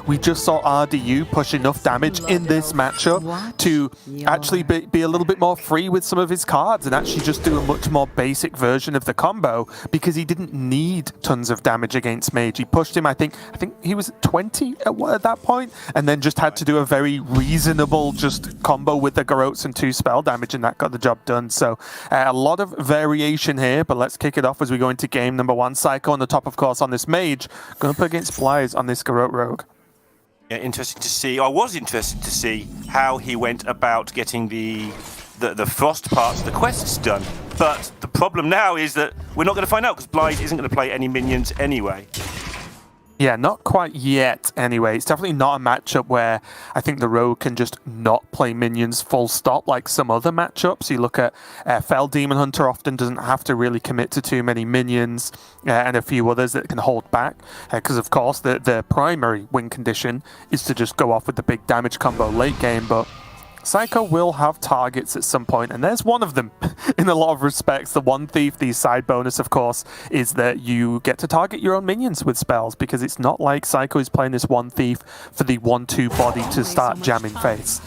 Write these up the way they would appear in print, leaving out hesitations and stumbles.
we just saw RDU push enough damage in this matchup to actually be a little bit more free with some of his cards and actually just do a much more basic version of the combo, because he didn't need tons of damage against Mage. He pushed him, I think he was at 20 at that point, and then just had to do a very reasonable just combo with the Garrotes and 2 spell damage, and that got the job done. So a lot of variation here, but let's kick it off as we go into game number 1. Seiko on the top, of course, on this Mage, going up against xBlyzes on this Garrote Rogue. Yeah, interesting to see. I was interested to see how he went about getting the frost parts, the quests done. But the problem now is that we're not going to find out, because xBlyzes isn't going to play any minions anyway. Yeah, not quite yet anyway. It's definitely not a matchup where I think the Rogue can just not play minions full stop like some other matchups. You look at Fell Demon Hunter often doesn't have to really commit to too many minions, and a few others that can hold back. Because of course the primary win condition is to just go off with the big damage combo late game, but Seiko will have targets at some point, and there's one of them in a lot of respects. The One Thief, the side bonus, of course, is that you get to target your own minions with spells, because it's not like Seiko is playing this One Thief for the 1-2 body to start jamming face.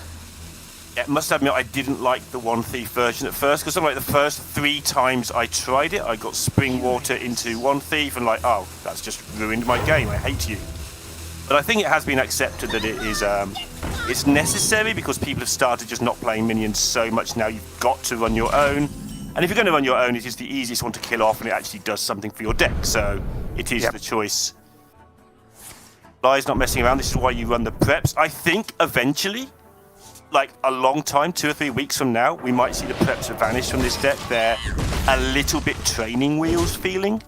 Yeah, must admit, I didn't like the One Thief version at first, because like the first 3 times I tried it, I got Spring Water into One Thief, and like, oh, that's just ruined my game, I hate you. But I think it has been accepted that it is it's necessary, because people have started just not playing minions so much now. You've got to run your own, and if you're going to run your own, it is the easiest one to kill off, and it actually does something for your deck. So it is the choice. xBlyzes not messing around. This is why you run the preps. I think eventually, like a long time, 2 or 3 weeks from now, we might see the preps vanish from this deck. They're a little bit training wheels feeling.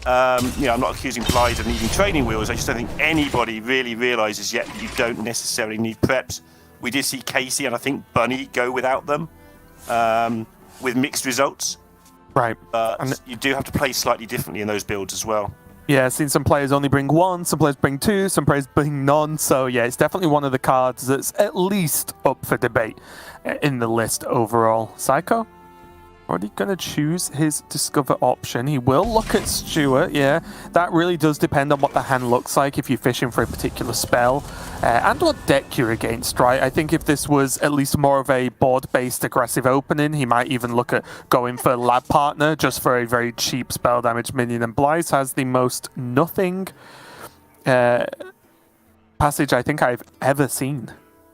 You know, I'm not accusing xBlyzes of needing training wheels. I just don't think anybody really realizes yet that you don't necessarily need preps. We did see Casey and I think Bunny go without them, with mixed results. Right. But you do have to play slightly differently in those builds as well. Yeah, I've seen some players only bring 1, some players bring 2, some players bring none. So yeah, it's definitely one of the cards that's at least up for debate in the list overall. Seiko? Already going to choose his Discover option. He will look at Stewart, yeah. That really does depend on what the hand looks like if you're fishing for a particular spell, and what deck you're against, right? I think if this was at least more of a board-based aggressive opening, he might even look at going for Lab Partner just for a very cheap spell damage minion. And xBlyzes has the most nothing passage I think I've ever seen.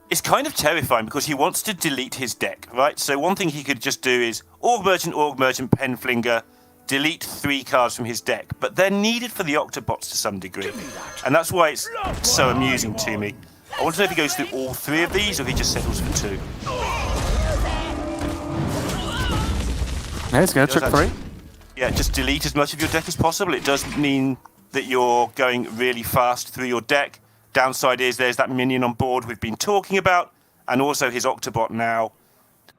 It's kind of terrifying, because he wants to delete his deck, right? So one thing he could just do is Org Merchant, Penflinger, delete 3 cards from his deck. But they're needed for the Octobots to some degree. And that's why it's so amusing to me. I want to know if he goes through all 3 of these, or if he just settles for 2. Yeah, he's going to trick 3. Yeah, just delete as much of your deck as possible. It does mean that you're going really fast through your deck. Downside is there's that minion on board we've been talking about, and also his Octobot now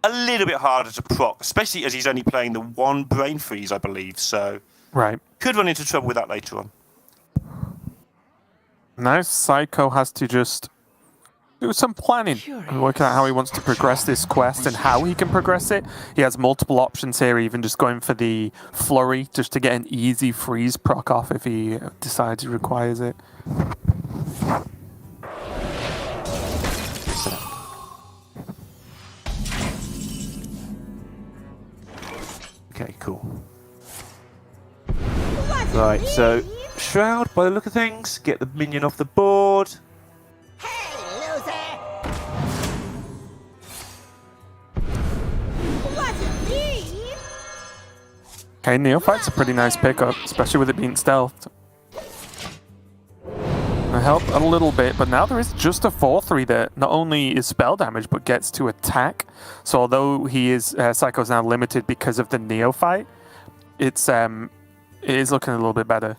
a little bit harder to proc, especially as he's only playing the 1 Brain Freeze, I believe. So right, could run into trouble with that later on. Now Seiko has to just do some planning and work out how he wants to progress this quest and how he can progress it. He has multiple options here, even just going for the Flurry just to get an easy freeze proc off if he decides he requires it. Okay, cool. Right, so Shroud, by the look of things, get the minion off the board. Hey, loser! Wasn't me! Okay, Neophyte's a pretty nice pickup, especially with it being stealthed. It'll help a little bit, but now there is just a 4/3 that not only is spell damage, but gets to attack. So although he is, Seiko's now limited because of the Neophyte, it is looking a little bit better.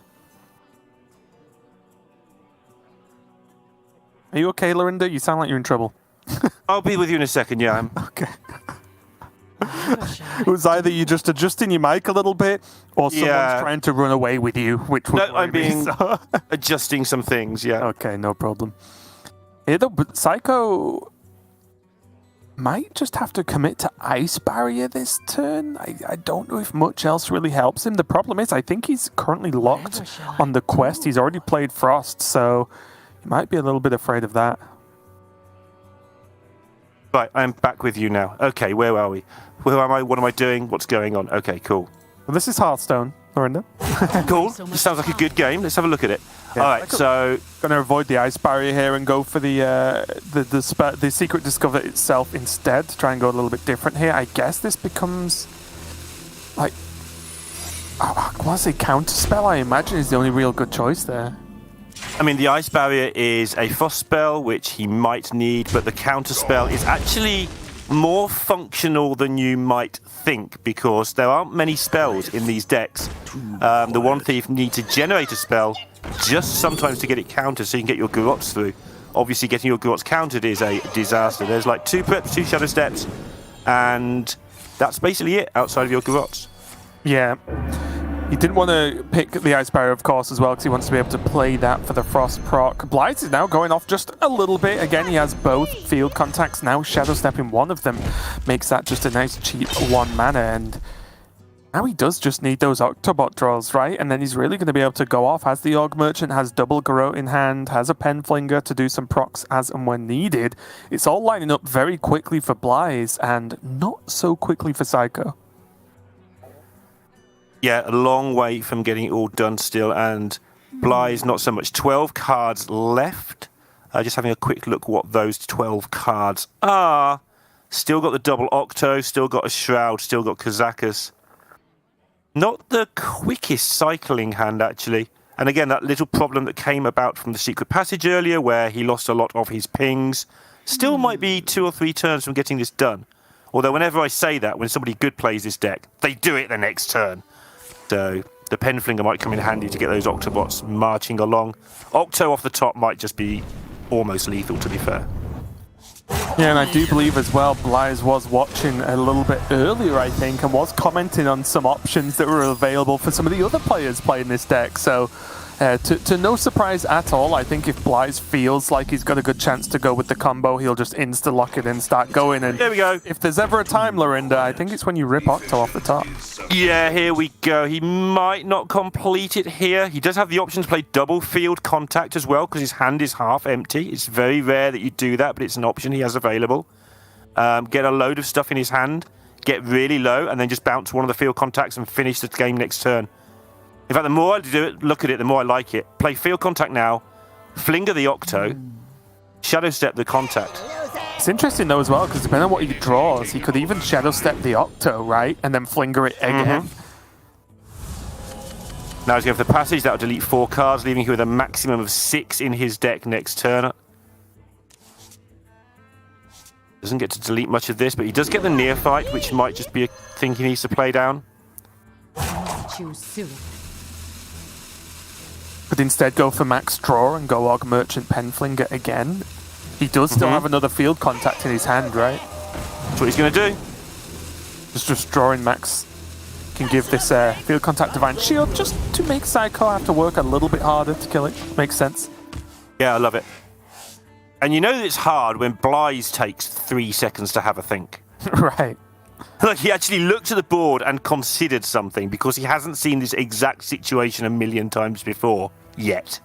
Are you okay, Lorinda? You sound like you're in trouble. I'll be with you in a second, yeah. Okay. It was either you just adjusting your mic a little bit, or someone's trying to run away with you, which would I'm being adjusting some things, yeah. Okay, no problem. Yeah, though, but Seiko might just have to commit to Ice Barrier this turn. I don't know if much else really helps him. The problem is, I think he's currently locked on the quest. He's already played Frost, so He might be a little bit afraid of that. Right, I'm back with you now. Okay, where are we? Where am I? What am I doing? What's going on? Okay, cool. Well, this is Hearthstone, Lorinda. Cool. This sounds like a good game. Let's have a look at it. Yeah. All right, so Going to avoid the ice barrier here and go for the secret discover itself instead. To try and go a little bit different here. I guess this becomes like I want to say counter spell. I imagine is the only real good choice there. I mean, the ice barrier is a frost spell, which he might need, but the counter spell is actually more functional than you might think, because there aren't many spells in these decks. The One Thief need to generate a spell just sometimes to get it countered so you can get your Garots through. Obviously, getting your Garots countered is a disaster. There's like 2 preps, 2 shadow steps, and that's basically it outside of your Garots. Yeah. He didn't want to pick the ice barrier, of course, as well, because he wants to be able to play that for the frost proc. xBlyzes is now going off just a little bit. Again, he has both field contacts now. Shadow stepping one of them makes that just a nice cheap 1 mana, and now he does just need those Octobot draws, right? And then he's really going to be able to go off. Has the Org Merchant, has double Garrote in hand, has a Penflinger to do some procs as and when needed. It's all lining up very quickly for xBlyzes, and not so quickly for Seiko. Yeah, a long way from getting it all done still, and xBlyzes not so much. 12 cards left. Just having a quick look what those 12 cards are. Still got the double Octo, still got a Shroud, still got Kazakus. Not the quickest cycling hand, actually. And again, that little problem that came about from the secret passage earlier, where he lost a lot of his pings, still might be 2 or 3 turns from getting this done. Although whenever I say that, when somebody good plays this deck, they do it the next turn. So the Penflinger might come in handy to get those Octobots marching along. Octo off the top might just be almost lethal, to be fair. Yeah, and I do believe as well, xBlyzes was watching a little bit earlier, I think, and was commenting on some options that were available for some of the other players playing this deck. So, to no surprise at all, I think if xBlyzes feels like he's got a good chance to go with the combo, he'll just insta-lock it and start going. And there we go. If there's ever a time, Lorinda, I think it's when you rip Octo off the top. Yeah, here we go. He might not complete it here. He does have the option to play double field contact as well, because his hand is half empty. It's very rare that you do that, but it's an option he has available. Get a load of stuff in his hand, get really low, and then just bounce one of the field contacts and finish the game next turn. In fact, the more I do it, look at it, the more I like it. Play field contact now, flinger the Octo, shadow step the contact. It's interesting though as well, because depending on what he draws, he could even shadow step the Octo, right? And then flinger it again. Now he's going for the passage. That'll delete 4 cards, leaving him with a maximum of 6 in his deck next turn. Doesn't get to delete much of this, but he does get the Neophyte, which might just be a thing he needs to play down. Choose soon. Could instead go for max draw and go Org Merchant Penflinger again. He does still have another field contact in his hand, right? That's what he's going to do. Just drawing max can give this field contact Divine Shield just to make Seiko have to work a little bit harder to kill it. Makes sense. Yeah, I love it. And you know that it's hard when xBlyzes takes 3 seconds to have a think. Right. Like, he actually looked at the board and considered something because he hasn't seen this exact situation a million times before yet.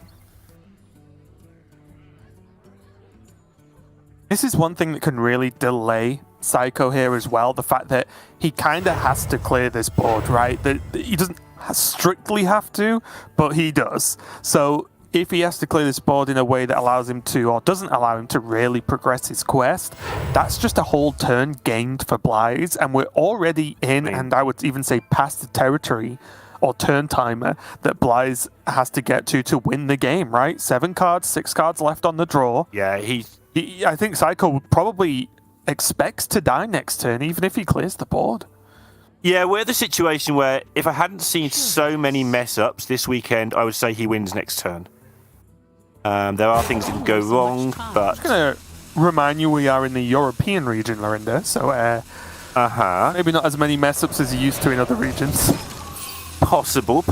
This is one thing that can really delay Seiko here as well. The fact that he kind of has to clear this board, right? That he doesn't strictly have to, but he does. So if he has to clear this board in a way that allows him to, or doesn't allow him to really progress his quest, that's just a whole turn gained for xBlyzes, and we're already in, and I would even say past the territory or turn timer that xBlyzes has to get to win the game, right? 7 cards, 6 cards left on the draw. Yeah, I think Seiko probably expects to die next turn, even if he clears the board. Yeah, we're the situation where if I hadn't seen so many mess-ups this weekend, I would say he wins next turn. There are things that can go wrong, but... I'm just going to remind you we are in the European region, Lorinda, so maybe not as many mess-ups as you used to in other regions. Possible,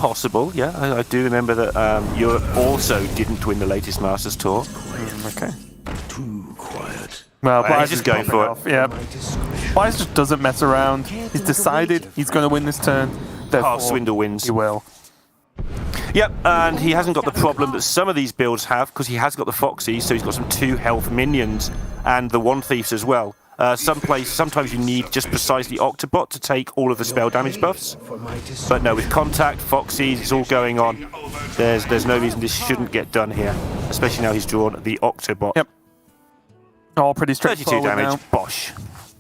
yeah. I do remember that Europe also didn't win the latest Masters Tour. Okay. Too quiet. Well, He's just going for it. Yeah. xBlyzes just doesn't mess around. He's decided he's going to win this turn. Swindle wins. He will. Yep, and he hasn't got the problem that some of these builds have, because he has got the Foxies, so he's got some 2 health minions, and the One Thieves as well. Sometimes you need just precisely Octobot to take all of the spell damage buffs. But no, with Contact, Foxies, it's all going on. There's no reason this shouldn't get done here, especially now he's drawn the Octobot. Yep. All pretty 32 straightforward damage, now. bosh.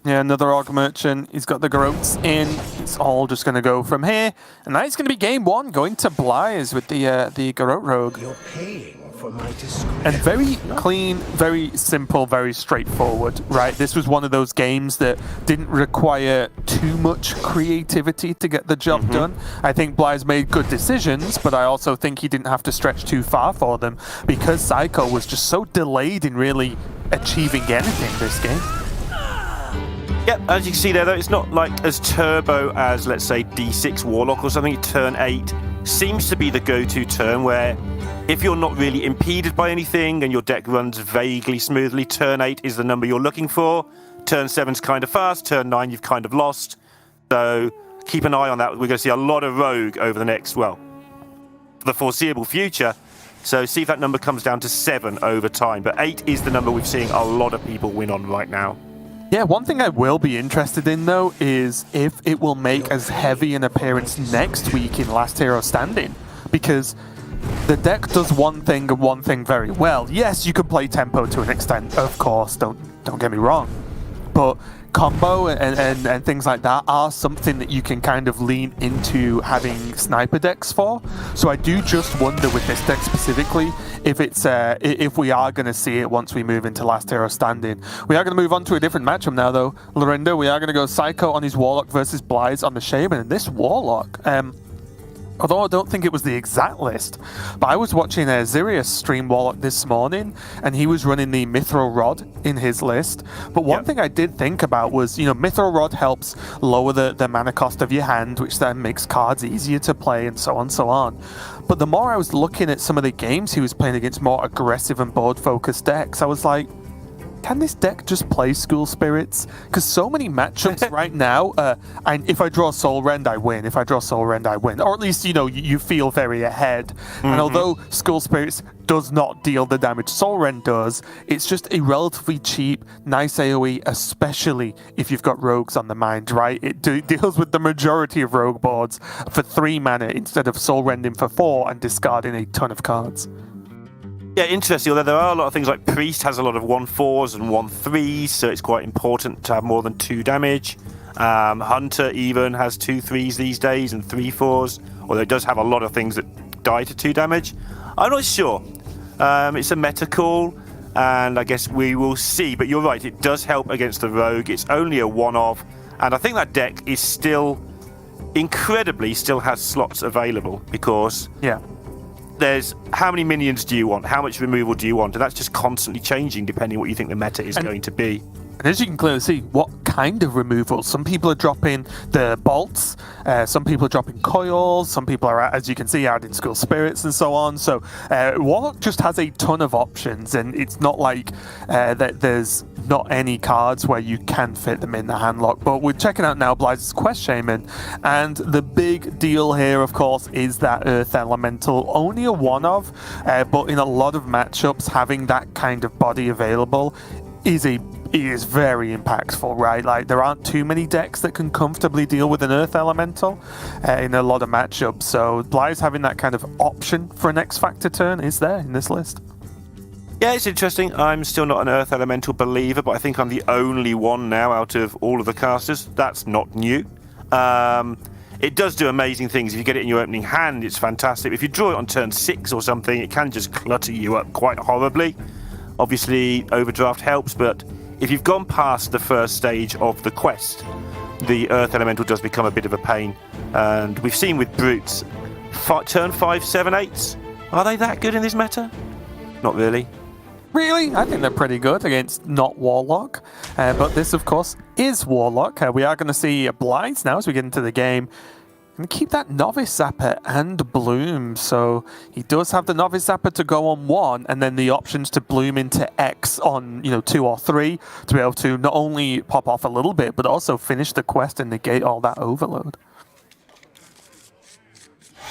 Yeah, another Orc Merchant. He's got the Garrotes in. It's all just going to go from here. And that is going to be game 1, going to Blyze with the Garrote Rogue. You're paying for my discretion. And very clean, very simple, very straightforward, right? This was one of those games that didn't require too much creativity to get the job done. I think Blyze made good decisions, but I also think he didn't have to stretch too far for them because Seiko was just so delayed in really achieving anything this game. Yep, as you can see there, though, it's not like as turbo as, let's say, D6 Warlock or something. Turn 8 seems to be the go-to turn where if you're not really impeded by anything and your deck runs vaguely smoothly, turn 8 is the number you're looking for. Turn 7's kind of fast. Turn 9 you've kind of lost. So keep an eye on that. We're going to see a lot of Rogue over the next, well, the foreseeable future. So see if that number comes down to 7 over time. But 8 is the number we're seeing a lot of people win on right now. Yeah, one thing I will be interested in, though, is if it will make as heavy an appearance next week in Last Hero Standing. Because the deck does one thing and one thing very well. Yes, you can play tempo to an extent, of course, don't get me wrong. But combo and things like that are something that you can kind of lean into having sniper decks for. So I do just wonder with this deck specifically if it's if we are going to see it once we move into Last Hero Standing. We are going to move on to a different matchup now, though. Lorinda, we are going to go Seiko on his Warlock versus Blyze on the Shaman. And this Warlock, although I don't think it was the exact list, but I was watching Zirius stream Warlock this morning, and he was running the Mithril Rod in his list. But one thing I did think about was, you know, Mithril Rod helps lower the mana cost of your hand, which then makes cards easier to play, and so on and so on. But the more I was looking at some of the games he was playing against more aggressive and board-focused decks, I was like, can this deck just play School Spirits? Because so many matchups right now, if I draw Soul Rend, I win. If I draw Soul Rend, I win. Or at least, you know, you feel very ahead. And although School Spirits does not deal the damage Soul Rend does, it's just a relatively cheap, nice AoE, especially if you've got Rogues on the mind, right? It deals with the majority of Rogue boards for 3 mana instead of Soul Rending for 4 and discarding a ton of cards. Yeah, interesting, although there are a lot of things like Priest has a lot of 1/4s and 1/3s, so it's quite important to have more than 2 damage. Hunter even has 2/3s these days and 3/4s, although it does have a lot of things that die to 2 damage. I'm not sure. It's a meta call, and I guess we will see, but you're right, it does help against the Rogue. It's only a one-of, and I think that deck is still, incredibly, still has slots available, because there's how many minions do you want, how much removal do you want, and that's just constantly changing depending on what you think the meta is going to be. And as you can clearly see, what kind of removal? Some people are dropping the bolts, some people are dropping coils, some people are, as you can see, adding School Spirits and so on. So Warlock just has a ton of options, and it's not like that there's not any cards where you can fit them in the handlock. But we're checking out now Blyze's Quest Shaman, and the big deal here, of course, is that Earth Elemental. Only a one-of, but in a lot of matchups, having that kind of body available is very impactful, right? Like, there aren't too many decks that can comfortably deal with an Earth Elemental in a lot of matchups, so Blyze having that kind of option for an X-Factor turn is there in this list. Yeah, it's interesting. I'm still not an Earth Elemental believer, but I think I'm the only one now out of all of the casters. That's not new. It does do amazing things. If you get it in your opening hand, it's fantastic. If you draw it on turn 6 or something, it can just clutter you up quite horribly. Obviously, Overdraft helps, but if you've gone past the first stage of the quest, the Earth Elemental does become a bit of a pain. And we've seen with Brutes, turn 5, 7, 8s. Are they that good in this meta? Not really. Really? I think they're pretty good against not Warlock. But this, of course, is Warlock. We are going to see Blyze now as we get into the game. And keep that Novice Zapper and Bloom. So he does have the Novice Zapper to go on 1, and then the options to Bloom into X on 2 or 3 to be able to not only pop off a little bit, but also finish the quest and negate all that overload.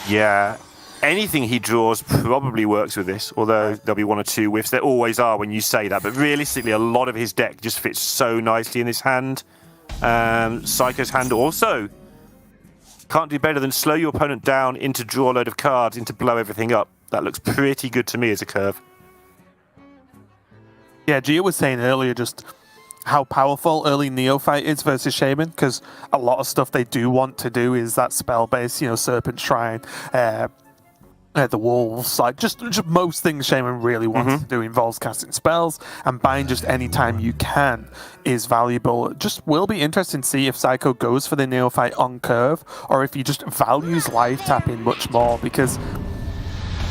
Yeah. anything he draws probably works with this, although there'll be one or two whiffs. There always are when you say that, but realistically, a lot of his deck just fits so nicely in this hand. Seiko's hand also can't do better than slow your opponent down into draw a load of cards, into blow everything up. That looks pretty good to me as a curve. Yeah, Gia was saying earlier just how powerful early Neophyte is versus Shaman, because a lot of stuff they do want to do is that spell base, you know, Serpent Shrine, the wolves, like just most things Shaman really wants to do involves casting spells, and buying just any time you can is valuable. Just will be interesting to see if Seiko goes for the Neophyte on curve, or if he just values life tapping much more, because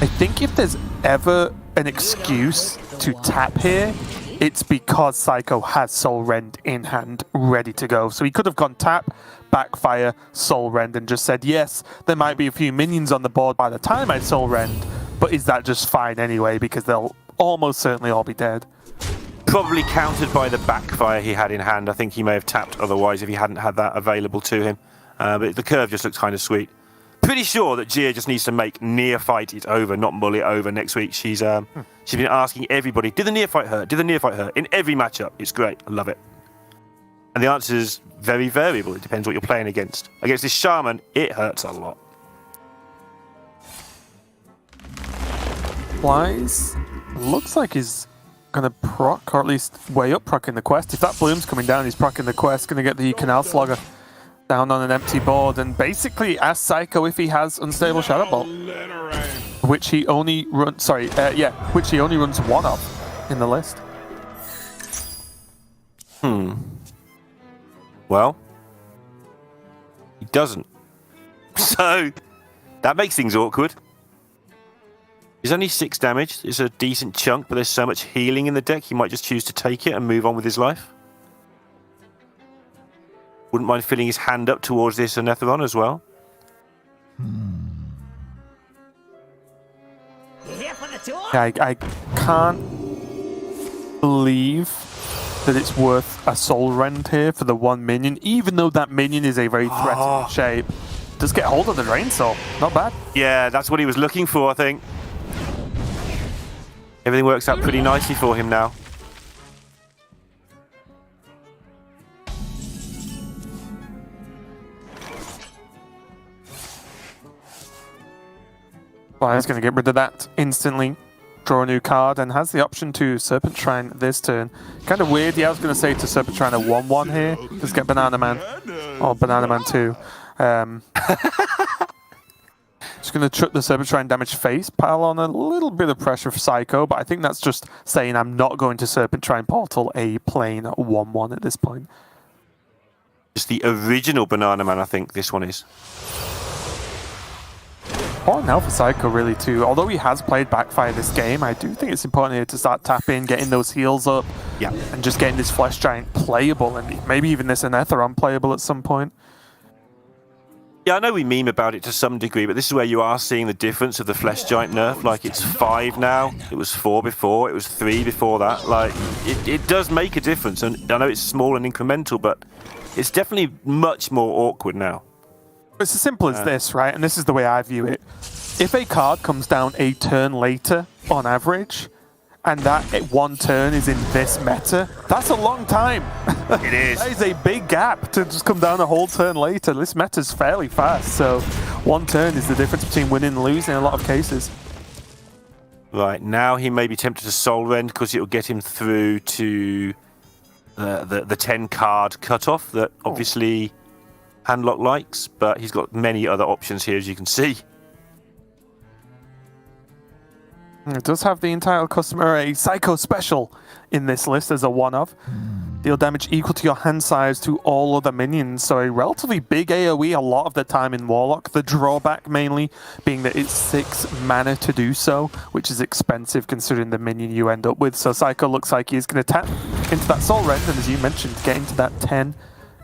I think if there's ever an excuse to tap here, it's because Seiko has Soul Rend in hand, ready to go. So he could have gone tap, backfire, Soul Rend, and just said, yes, there might be a few minions on the board by the time I Soul Rend, but is that just fine anyway, because they'll almost certainly all be dead. Probably countered by the backfire he had in hand. I think he may have tapped otherwise if he hadn't had that available to him. But the curve just looks kind of sweet. Pretty sure that Gia just needs to make Neophyte it over, not mull it over next week. She's been asking everybody, did the Neophyte hurt? Did the Neophyte hurt? In every matchup. It's great. I love it. And the answer is very variable. It depends what you're playing against. Against this Shaman, it hurts a lot. Xbyzes looks like he's going to proc, or at least way up procking the quest. If that bloom's coming down, he's procking the quest, going to get the Canal Slogger down on an empty board, and basically ask Seiko if he has Unstable Shadow Bolt, which he only runs. Which he only runs one of in the list. Well, he doesn't. So that makes things awkward. He's only 6 damage. It's a decent chunk, but there's so much healing in the deck, he might just choose to take it and move on with his life. Wouldn't mind filling his hand up towards this Anetheron as well. Here for the tour? I can't believe that it's worth a Soul Rend here for the one minion, even though that minion is a very threatening shape. Does get hold of the Drain Soul. Not bad. Yeah, that's what he was looking for, I think. Everything works out pretty nicely for him now. Well, he's going to get rid of that instantly, draw a new card, and has the option to Serpent Shrine this turn. Kind of weird. Yeah, I was going to say to Serpent Shrine a 1-1 here. Just get Banana Man. Or Banana Man 2. Just going to chuck the Serpent Shrine damage face, pile on a little bit of pressure for Seiko, but I think that's just saying I'm not going to Serpent Shrine Portal a plain 1-1 at this point. It's the original Banana Man, I think this one is. Important now for Seiko, really, too. Although he has played Backfire this game, I do think it's important here to start tapping, getting those heals up, and just getting this Flesh Giant playable, and maybe even this Anetheron playable at some point. Yeah, I know we meme about it to some degree, but this is where you are seeing the difference of the Flesh Giant nerf. Like, it's 5 now, it was 4 before, it was 3 before that. Like, it does make a difference, and I know it's small and incremental, but it's definitely much more awkward now. It's as simple as this, right? And this is the way I view it. If a card comes down a turn later, on average, and that one turn is in this meta, that's a long time. It is. That is a big gap to just come down a whole turn later. This meta's fairly fast, so one turn is the difference between winning and losing in a lot of cases. Right, now he may be tempted to Soul Rend because it will get him through to the 10 card cutoff that obviously Handlock likes, but he's got many other options here, as you can see. It does have the entitled customer, a Seiko special in this list as a one-of. Deal damage equal to your hand size to all other minions, so a relatively big AoE a lot of the time in Warlock. The drawback mainly being that it's 6 mana to do so, which is expensive considering the minion you end up with. So Seiko looks like he's going to tap into that Soul Rend, and as you mentioned, get into that 10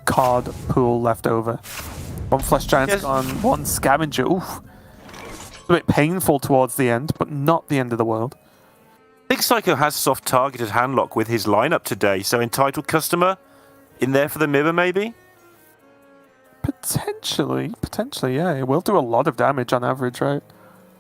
card pool left over. One Flesh Giant's gone, one Scavenger. Oof. A bit painful towards the end, but not the end of the world. I think Seiko has soft targeted Handlock with his lineup today, so Entitled Customer in there for the mirror, maybe? Potentially, yeah. It will do a lot of damage on average, right?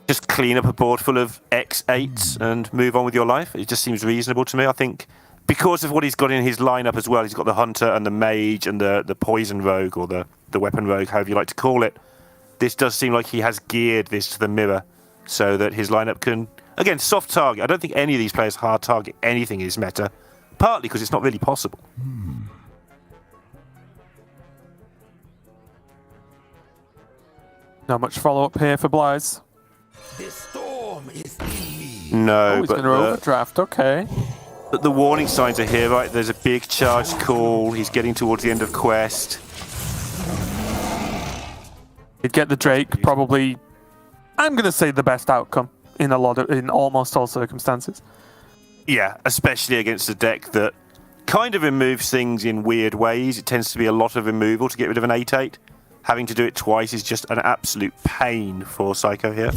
just clean up a board full of X8s and move on with your life. It just seems reasonable to me. I think because of what he's got in his lineup as well, he's got the Hunter and the Mage and the Poison Rogue, or the Weapon Rogue, however you like to call it. This does seem like he has geared this to the mirror so that his lineup can, again, soft target. I don't think any of these players hard target anything in his meta, partly because it's not really possible. Not much follow-up here for Blyze. The storm is in me. No, Oh, he's but going to overdraft, okay. but the warning signs are here, right? There's a big charge call. He's getting towards the end of quest. He'd get the Drake, probably, I'm going to say the best outcome in almost all circumstances. Yeah, especially against a deck that kind of removes things in weird ways. It tends to be a lot of removal to get rid of an 8/8. Having to do it twice is just an absolute pain for Seiko here.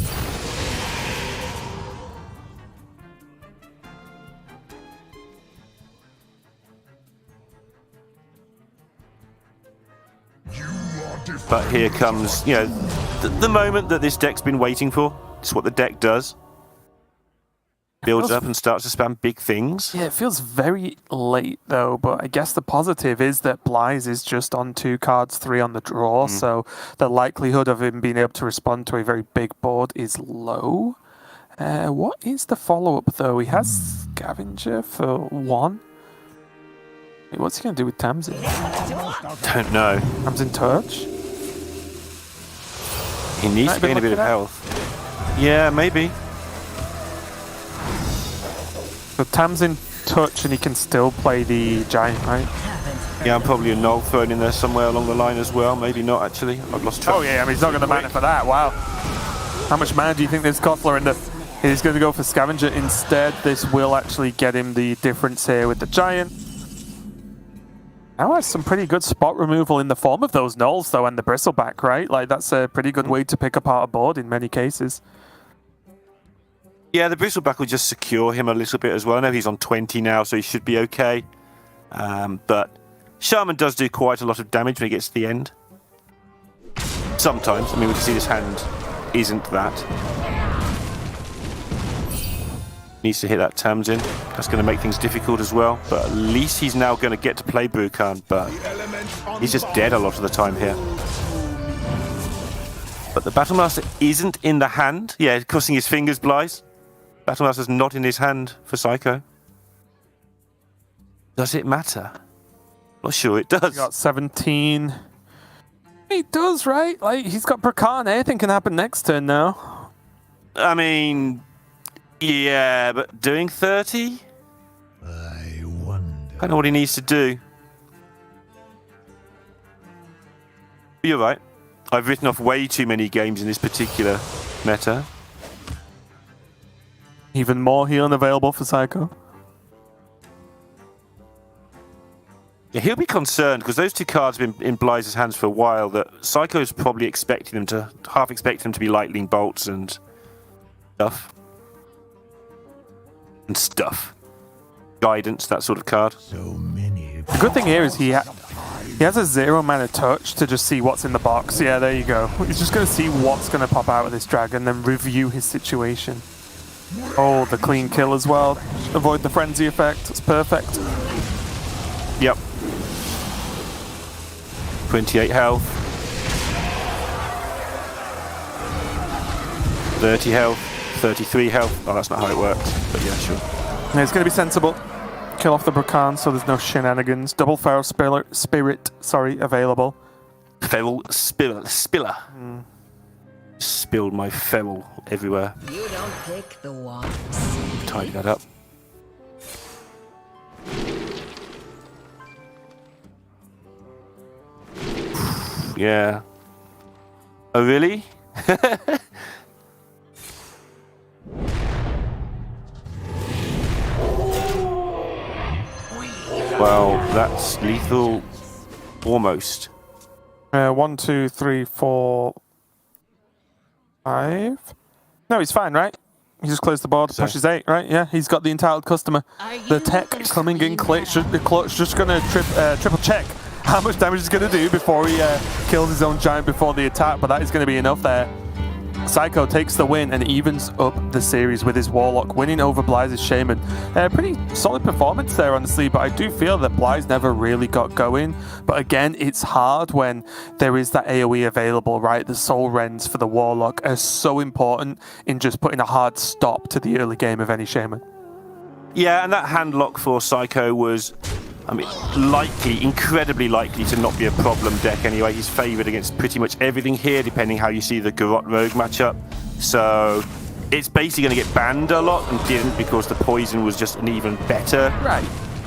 But here comes, you know, the moment that this deck's been waiting for. It's what the deck does. Builds up and starts to spam big things. Yeah, it feels very late though, but I guess the positive is that Blyze is just on 2 cards, 3 on the draw, so the likelihood of him being able to respond to a very big board is low. What is the follow-up though? He has Scavenger for 1. Wait, what's he going to do with Tamsin? Don't know. Tamsin Touch? He needs Might to be gain a bit of looking at- health. Yeah, maybe. So Tamsin Touch and he can still play the Giant, right? Yeah, I'm probably a null thrown in there somewhere along the line as well. Maybe not, actually. I've lost track. Oh yeah, I mean he's not going to mana for that, wow. How much mana do you think this Kotler in the... He's going to go for Scavenger instead. This will actually get him the difference here with the Giant. Now has some pretty good spot removal in the form of those Knolls though, and the Bristleback, right? Like that's a pretty good way to pick apart a board in many cases. Yeah, the Bristleback will just secure him a little bit as well. I know he's on 20 now, so he should be okay. But Shaman does do quite a lot of damage when he gets to the end. Sometimes. I mean, we can see this hand isn't that. Needs to hit that Tamsin. That's going to make things difficult as well. But at least he's now going to get to play Brukan. But he's just dead a lot of the time here. But the Battlemaster isn't in the hand. Yeah, crossing his fingers, Blyze. Battlemaster's not in his hand for Seiko. Does it matter? Not sure it does. He got 17. He does, right? Like he's got Brakan. Anything can happen next turn now. I mean, yeah, but doing 30? I wonder. I know what he needs to do. You're right. I've written off way too many games in this particular meta. Even more healing available for Seiko. Yeah, he'll be concerned because those 2 cards have been in Blyze's hands for a while. That Seiko's probably expecting them to half expect them to be lightning bolts and stuff. And stuff. Guidance, that sort of card. So many. The good thing here is he has a 0 mana touch to just see what's in the box. Yeah, there you go. He's just going to see what's going to pop out of this dragon, then review his situation. Oh, the clean kill as well. Avoid the frenzy effect. It's perfect. Yep. 28 health. 30 health. 33 health. Oh, that's not how it works. But yeah, sure. Yeah, it's going to be sensible. Kill off the Brakan so there's no shenanigans. Double Feral Spirit, available. Feral Spiller. Spilled my feral everywhere. You don't pick the ones. Tidy that up. Yeah. Oh, really? Well, that's lethal. Almost. 1, 2, 3, 4, 5. No, he's fine, right? He just closed the board, pushes 8, right? Yeah, he's got the entitled customer. The tech coming in clutch. The clutch just going to triple check how much damage he's going to do before he kills his own giant before the attack, but that is going to be enough there. Seiko takes the win and evens up the series with his Warlock, winning over BlyzEs Shaman. Pretty solid performance there, honestly, but I do feel that Blyze never really got going. But again, it's hard when there is that AoE available, right? The Soul Rends for the Warlock are so important in just putting a hard stop to the early game of any Shaman. Yeah, and that handlock for Seiko was, I mean, likely, incredibly likely to not be a problem deck anyway. He's favoured against pretty much everything here, depending how you see the Garrote Rogue matchup. So it's basically going to get banned a lot, and didn't, because the poison was just an even better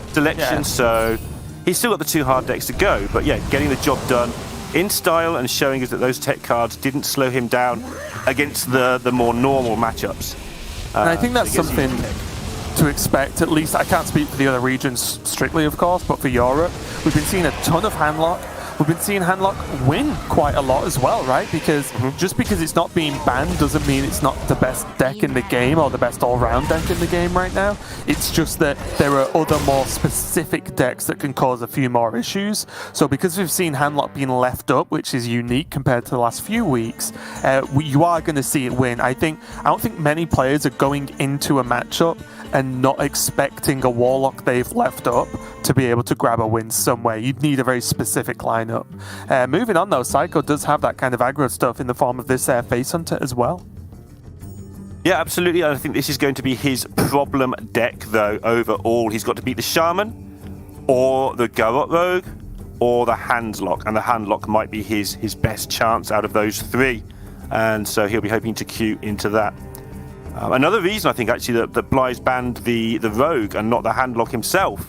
selection. Yeah. So he's still got the 2 hard decks to go. But yeah, getting the job done in style and showing us that those tech cards didn't slow him down against the more normal matchups. And I think that's something to expect. At least, I can't speak for the other regions strictly, of course, but for Europe, we've been seeing a ton of handlock. We've been seeing handlock win quite a lot as well, right? Because just because it's not being banned doesn't mean it's not the best deck in the game or the best all-round deck in the game right now. It's just that there are other more specific decks that can cause a few more issues. So because we've seen handlock being left up, which is unique compared to the last few weeks, you are going to see it win. I don't think many players are going into a matchup and not expecting a Warlock they've left up to be able to grab a win somewhere. You'd need a very specific lineup. Moving on though, Seiko does have that kind of aggro stuff in the form of this Face Hunter as well. Yeah, absolutely. I think this is going to be his problem deck though, overall. He's got to beat the Shaman, or the Garrote Rogue, or the Handlock, and the Handlock might be his best chance out of those 3. And so he'll be hoping to queue into that. Another reason I think actually that BlyzE banned the Rogue and not the Handlock himself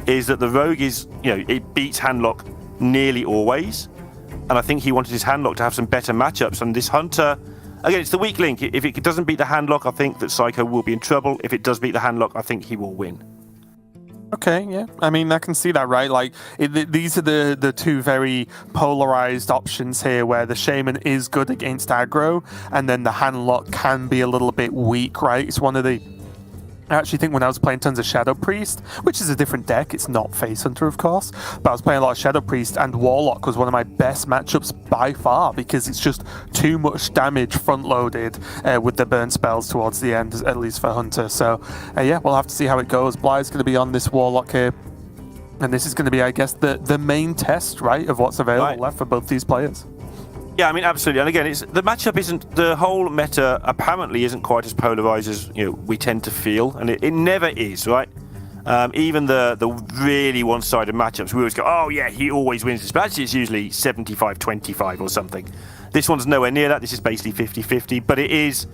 is that the Rogue is, it beats Handlock nearly always, and I think he wanted his Handlock to have some better matchups. And this Hunter, again, it's the weak link. If it doesn't beat the Handlock, I think that Seiko will be in trouble. If it does beat the Handlock, I think he will win. Okay, yeah. I mean, I can see that, right? Like, these are the 2 very polarized options here, where the Shaman is good against aggro, and then the Handlock can be a little bit weak, right? It's one of the... I actually think when I was playing tons of Shadow Priest, which is a different deck, it's not Face Hunter, of course, but I was playing a lot of Shadow Priest, and Warlock was one of my best matchups by far, because it's just too much damage front-loaded with the burn spells towards the end, at least for Hunter. So, yeah, we'll have to see how it goes. BlyzE's going to be on this Warlock here, and this is going to be, I guess, the main test, right, of what's available left for both these players. Yeah, I mean, absolutely. And again, the matchup isn't, the whole meta apparently isn't quite as polarized as we tend to feel, and it never is, right? Even the really one-sided matchups, we always go, oh yeah, he always wins this, but actually it's usually 75-25 or something. This one's nowhere near that. This is basically 50-50, but it is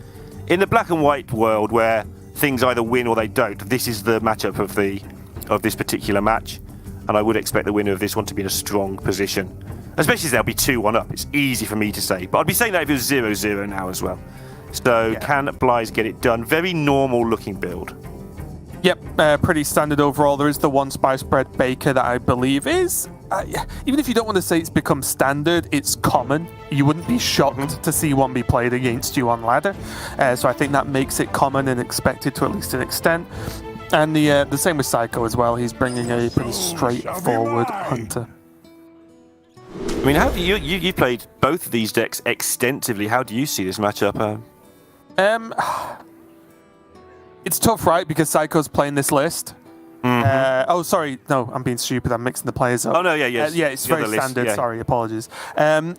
in the black and white world where things either win or they don't. This is the matchup of this particular match, and I would expect the winner of this one to be in a strong position. Especially as they'll be 2-1 up. It's easy for me to say. But I'd be saying that if it was 0-0 now as well. So can BlyzE get it done? Very normal looking build. Yep, pretty standard overall. There is the 1 spice bread baker that I believe is... even if you don't want to say it's become standard, it's common. You wouldn't be shocked to see one be played against you on ladder. So I think that makes it common and expected to at least an extent. And the same with Seiko as well. He's bringing a pretty straightforward Hunter. I mean, how do you played both of these decks extensively. How do you see this matchup? It's tough, right? Because Seiko's playing this list. Oh, sorry. No, I'm being stupid. I'm mixing the players up. Oh, no, yes. Yeah, it's very standard. Yeah. Sorry, apologies. It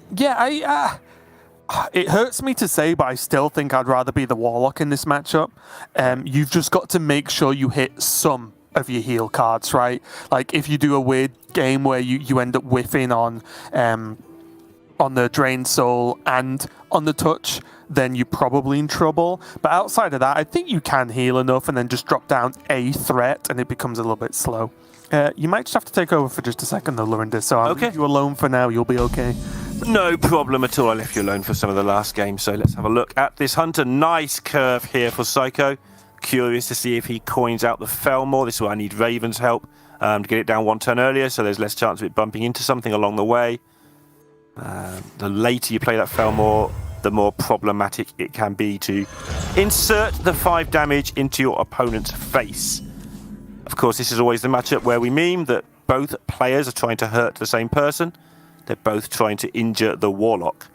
hurts me to say, but I still think I'd rather be the Warlock in this matchup. You've just got to make sure you hit some of your heal cards, right? Like, if you do a weird game where you end up whiffing on the Drained Soul and on the Touch, then you're probably in trouble. But outside of that, I think you can heal enough and then just drop down a threat and it becomes a little bit slow. You might just have to take over for just a second though, Lorinda, so I'll leave you alone for now. You'll be okay. No problem at all. I left you alone for some of the last game, so let's have a look at this Hunter. Nice curve here for Seiko. Curious to see if he coins out the Felmore. This is where I need Raven's help to get it down 1 turn earlier, so there's less chance of it bumping into something along the way. The later you play that Felmore, the more problematic it can be to insert the 5 damage into your opponent's face. Of course, this is always the matchup where we meme that both players are trying to hurt the same person. They're both trying to injure the Warlock.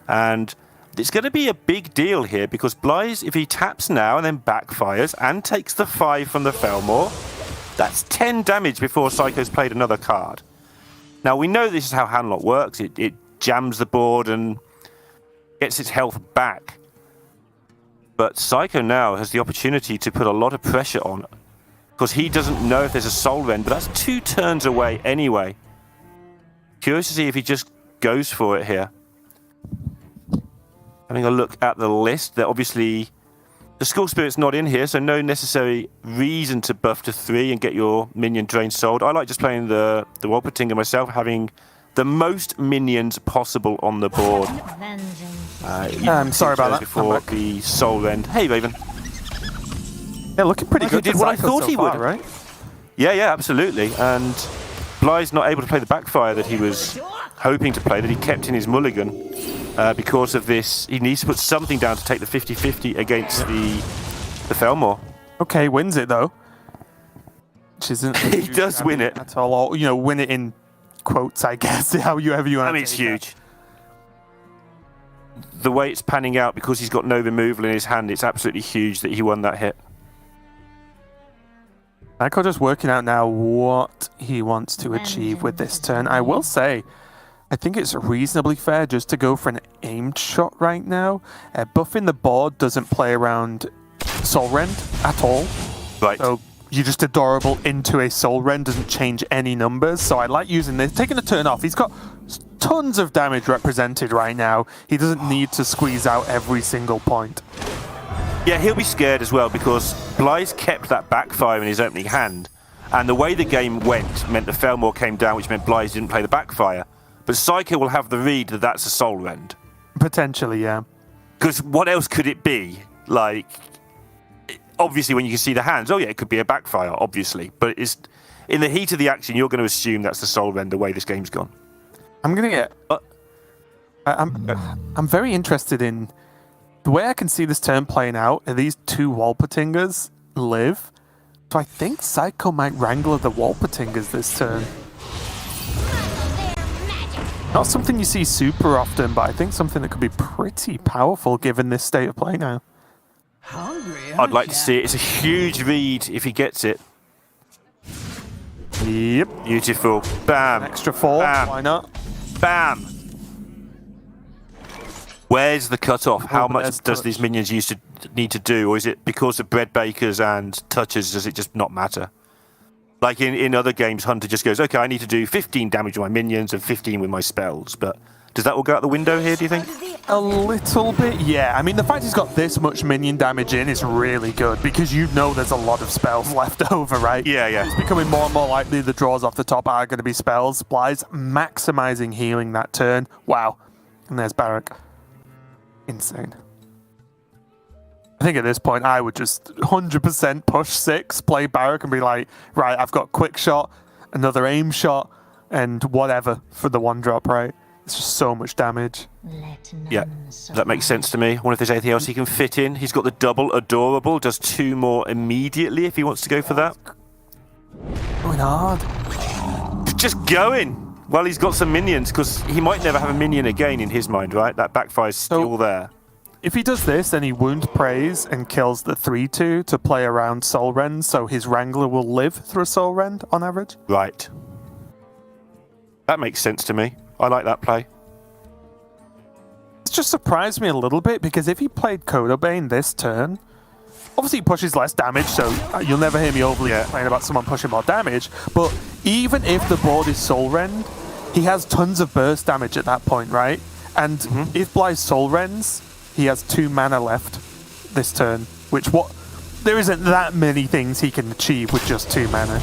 And it's going to be a big deal here because BlyzE, if he taps now and then backfires and takes the 5 from the Felmore, that's 10 damage before Seiko's played another card. Now, we know this is how Handlock works. It jams the board and gets its health back. But Seiko now has the opportunity to put a lot of pressure on because he doesn't know if there's a Soul Rend, but that's 2 turns away anyway. Curious to see if he just goes for it here. Having a look at the list, that obviously the School Spirit's not in here, so no necessary reason to buff to 3 and get your minion drain sold. I like just playing the Wolpertinger myself, having the most minions possible on the board. I'm sorry about that. Before the Soul Rend. Hey, Raven. Yeah, looking pretty good. Did what I thought so he far, would, right? Yeah, absolutely. And BlyzE not able to play the backfire that he was hoping to play, that he kept in his mulligan because of this. He needs to put something down to take the 50-50 against the Felmore. Okay, wins it though. Which isn't. He does win it at all. Or, you know, win it in quotes, I guess. However you want. I mean, it's huge. The way it's panning out, because he's got no removal in his hand, it's absolutely huge that he won that hit. Seiko just working out now what he wants to achieve with this turn. I will say, I think it's reasonably fair just to go for an aimed shot right now. Buffing the board doesn't play around Soul Rend at all. Right. So you're just adorable into a Soul Rend, doesn't change any numbers. So I like using this. Taking a turn off. He's got tons of damage represented right now. He doesn't need to squeeze out every single point. Yeah, he'll be scared as well because BlyzE kept that backfire in his opening hand, and the way the game went meant the Felmore came down, which meant BlyzE didn't play the backfire. But Seiko will have the read that that's a Soul Rend. Potentially, yeah. Because what else could it be? Like, obviously when you can see the hands, oh yeah, it could be a backfire, obviously. But it's in the heat of the action, you're going to assume that's the Soul Rend the way this game's gone. I'm going to get... I'm very interested in... The way I can see this turn playing out are these 2 Wolpertingers live. So I think Seiko might wrangle the Wolpertingers this turn. Not something you see super often, but I think something that could be pretty powerful given this state of play now. I'd like to see it. It's a huge read if he gets it. Yep. Beautiful. Bam. An extra 4, Bam. why not? Bam. Where's the cutoff? How much does these minions need to do? Or is it because of bread bakers and touches, does it just not matter? Like in other games, Hunter just goes, okay, I need to do 15 damage with my minions and 15 with my spells. But does that all go out the window here, do you think? A little bit, yeah. I mean, the fact he's got this much minion damage in is really good because you know there's a lot of spells left over, right? Yeah. It's becoming more and more likely the draws off the top are going to be spells. BlyzE maximizing healing that turn. Wow. And there's Barak. Insane. I think at this point I would just 100% push 6, play Barak and be like, right, I've got quick shot, another aim shot, and whatever for the 1-drop, right? It's just so much damage. Yeah, that makes sense to me. I wonder if there's anything else he can fit in. He's got the double adorable, does 2 more immediately if he wants to go for that. Going hard. Just going. Well, he's got some minions, because he might never have a minion again in his mind, right? That backfire's still there. If he does this, then he wound praise and kills the 3-2 to play around Soul Rend, so his Wrangler will live through a Soul Rend on average. Right. That makes sense to me. I like that play. It's just surprised me a little bit, because if he played Kodobane this turn, obviously he pushes less damage, so you'll never hear me overly complain about someone pushing more damage, but even if the board is Soul Rend, he has tons of burst damage at that point, right? And if BlyzE Soul Rends, he has 2 mana left this turn, which there isn't that many things he can achieve with just 2 mana.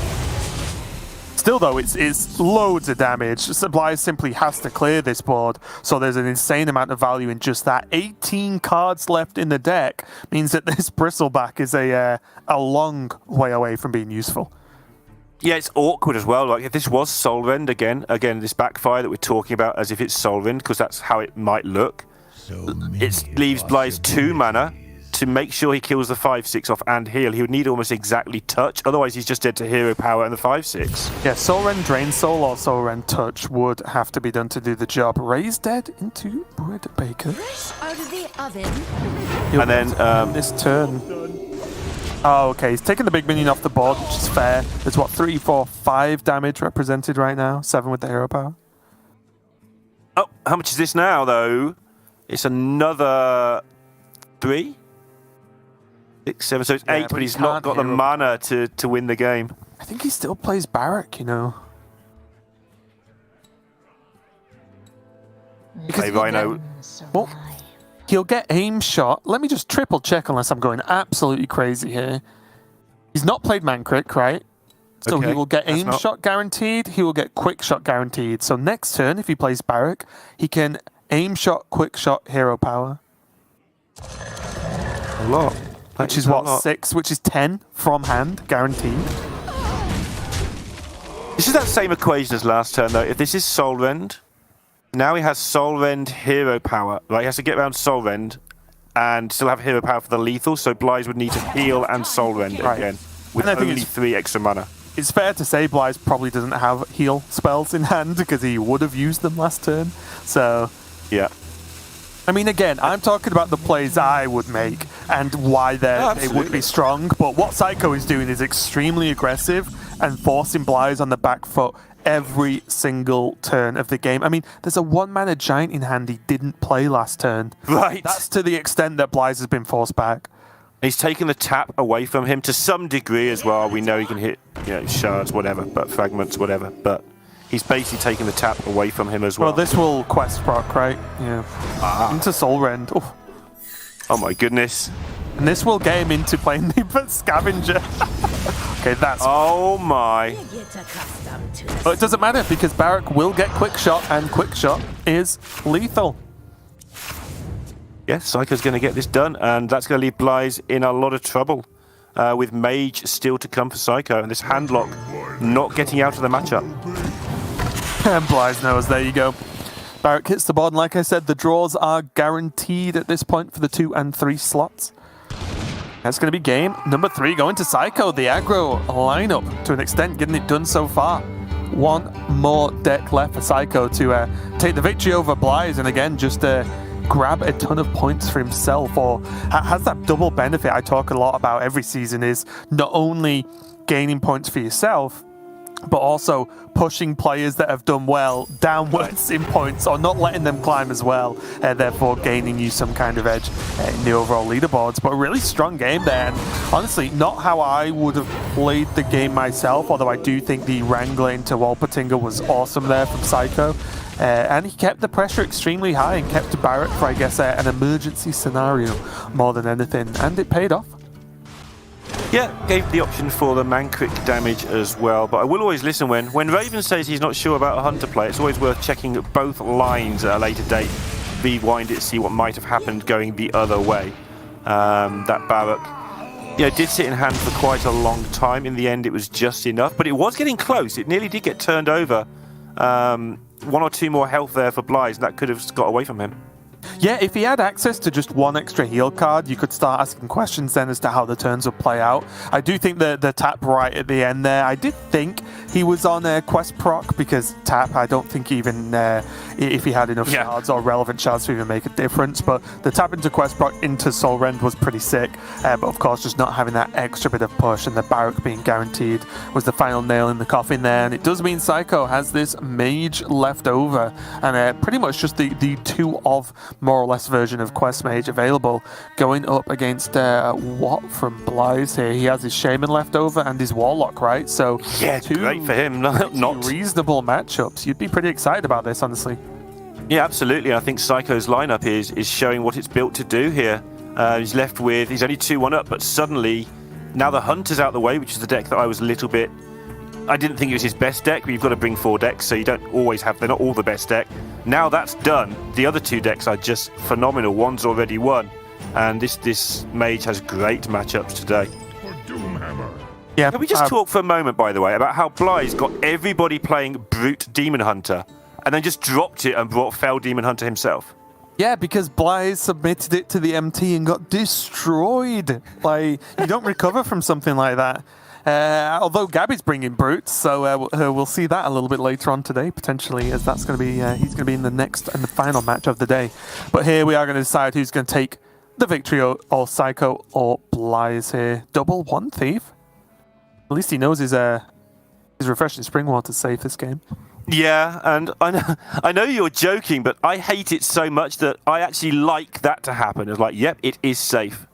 Still though, it's loads of damage. BlyzE simply has to clear this board, so there's an insane amount of value in just that. 18 cards left in the deck means that this Bristleback is a long way away from being useful. Yeah, it's awkward as well. Like if this was Soul Rend again, this backfire that we're talking about as if it's Soul Rend, because that's how it might look. It leaves BlyzE 2 mana to make sure he kills the 5/6 off and heal, he would need almost exactly touch. Otherwise, he's just dead to hero power and the 5/6. Yeah, Soul Rend Drain Soul or Soul Rend Touch would have to be done to do the job. Ray's dead into Bread Baker. Fresh out of the oven. He'll And then, get this turn. Oh, okay. He's taking the big minion off the board, which is fair. There's what, 3, 4, 5 damage represented right now. 7 with the hero power. Oh, how much is this now, though? It's another 3, 6, 7, so it's 8, but he's not got the mana to win the game. I think he still plays Barak, you know. Because Hey, Rhino. well, he'll get aim shot. Let me just triple check unless I'm going absolutely crazy here. He's not played Mancrick, right? So Okay, he will get that's aim not- shot guaranteed. He will get quick shot guaranteed. So next turn, if he plays Barak, he can aim shot, quick shot, hero power. A lot. Which is what, 6, which is 10 from hand, guaranteed. This is that same equation as last turn, though. If this is Soul Rend, now he has Soul Rend hero power. Right, he has to get around Soul Rend and still have hero power for the lethal, so Blyze would need to heal and Soul Rend Right. again with And I think only it's- 3 extra mana. It's fair to say Blyze probably doesn't have heal spells in hand because he would have used them last turn. So, Yeah. I mean, again, I'm talking about the plays I would make and why they would absolutely. be strong. But what Seiko is doing is extremely aggressive and forcing Blyze on the back foot every single turn of the game. I mean, there's a 1-mana giant in hand he didn't play last turn. Right. That's to the extent that Blyze has been forced back. He's taken the tap away from him to some degree as well. We know he can hit, shards, whatever, but fragments, whatever. But he's basically taken the tap away from him as well. Well, this will quest proc, right? Yeah. Into Soul Rend. Oof. Oh my goodness. And this will get him into playing the Scavenger. Okay, that's... Oh my. Get accustomed to the But it doesn't matter because Barak will get quick shot, and quick shot is lethal. Yes, Psycho's going to get this done, and that's going to leave Blyze in a lot of trouble with Mage still to come for Psycho, and this handlock not getting out of the matchup. And Blyze knows, there you go. Barak hits the board, and like I said, the draws are guaranteed at this point for the 2 and 3 slots. That's going to be game number 3 going to Seiko, the aggro lineup, to an extent, getting it done so far. One more deck left for Seiko to take the victory over Blyze, and again, just grab a ton of points for himself, or has that double benefit I talk a lot about every season, is not only gaining points for yourself, but also pushing players that have done well downwards in points, or not letting them climb as well, therefore gaining you some kind of edge in the overall leaderboards. But a really strong game there, and honestly, not how I would have played the game myself, although I do think the Wrangler into Walpertinger was awesome there from Seiko. And he kept the pressure extremely high and kept Barak for, I guess, an emergency scenario more than anything, and it paid off. Yeah, gave the option for the Mancrick damage as well, but I will always listen when Raven says he's not sure about a Hunter play. It's always worth checking both lines at a later date, rewind it, see what might have happened going the other way. That Barak, did sit in hand for quite a long time. In the end, it was just enough, but it was getting close. It nearly did get turned over. 1 or 2 more health there for Blyze, and that could have got away from him. Yeah, if he had access to just 1 extra heal card, you could start asking questions then as to how the turns would play out. I do think the tap right at the end there, I did think he was on quest proc, because tap, I don't think even if he had enough shards or relevant shards to even make a difference, but the tap into quest proc into Soul Rend was pretty sick, but of course just not having that extra bit of push and the Barak being guaranteed was the final nail in the coffin there, and it does mean Seiko has this Mage left over, and pretty much just the 2 of more or less version of Quest Mage available, going up against what from Blyze here? He has his Shaman left over and his Warlock, right? So Yeah, 2 great for him. Not reasonable matchups. You'd be pretty excited about this, honestly. Yeah, absolutely. I think Psycho's lineup is showing what it's built to do here. He's left with, he's only 2-1 up, but suddenly, now the Hunter's out the way, which is the deck that I was a little bit... I didn't think it was his best deck, but you've got to bring 4 decks, so you don't always have... They're not all the best deck. Now that's done, the other 2 decks are just phenomenal. One's already won, and this Mage has great matchups today. Yeah. Can we just talk for a moment, by the way, about how Blyze got everybody playing Brute Demon Hunter, and then just dropped it and brought Fell Demon Hunter himself? Yeah, because Blyze submitted it to the MT and got destroyed. Like, you don't recover from something like that. Although Gabby's bringing brutes, so we'll see that a little bit later on today, potentially, as that's going to be he's going to be in the next and the final match of the day. But here we are going to decide who's going to take the victory, or Seiko or Blyze here. Double one thief. At least he knows his refreshing spring water's safe this game. Yeah, and I know you're joking, but I hate it so much that I actually like that to happen. It's like, yep, it is safe.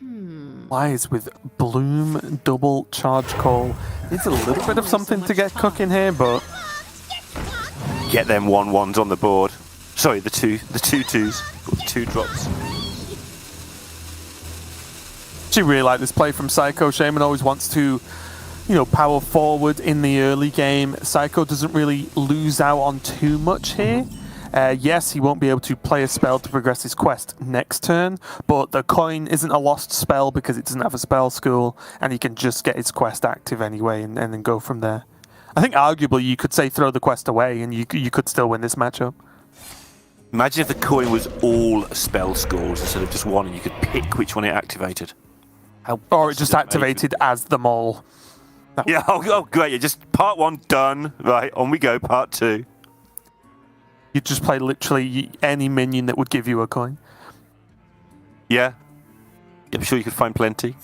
Blyze with Bloom double charge call. Needs a little bit of something to get cooking here, but Get them 1/1s on the board. Sorry, the 2/2s, or the 2 drops. actually really like this play from Seiko. Shaman always wants to, power forward in the early game. Seiko doesn't really lose out on too much here. Yes, he won't be able to play a spell to progress his quest next turn, but the coin isn't a lost spell because it doesn't have a spell school, and he can just get his quest active anyway and then go from there. I think arguably you could say throw the quest away and you could still win this matchup. Imagine if the coin was all spell scores instead of just one, and you could pick which one it activated. Or it just activated as them all. Yeah, oh great, yeah, just part 1 done. Right, on we go, part 2. You just play literally any minion that would give you a coin. Yeah. I'm sure you could find plenty.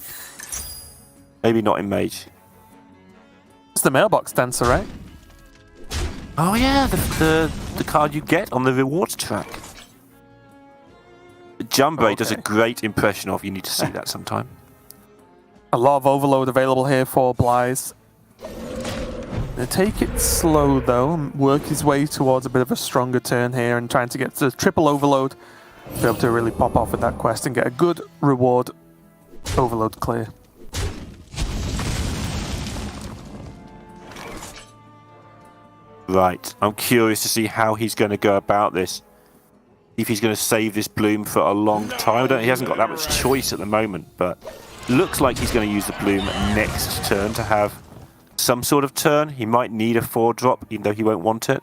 Maybe not in Mage. It's the mailbox dancer, right? Oh yeah, the card you get on the rewards track. Jumbo does a great impression of. You need to see that sometime. A lot of overload available here for Blyze. Gonna take it slow though, and work his way towards a bit of a stronger turn here, and trying to get to triple overload to be able to really pop off with that quest and get a good reward overload clear. Right, I'm curious to see how he's going to go about this. If he's going to save this bloom for a long time. He hasn't got that much choice at the moment, but looks like he's going to use the bloom next turn to have some sort of turn. He might need a 4-drop, even though he won't want it.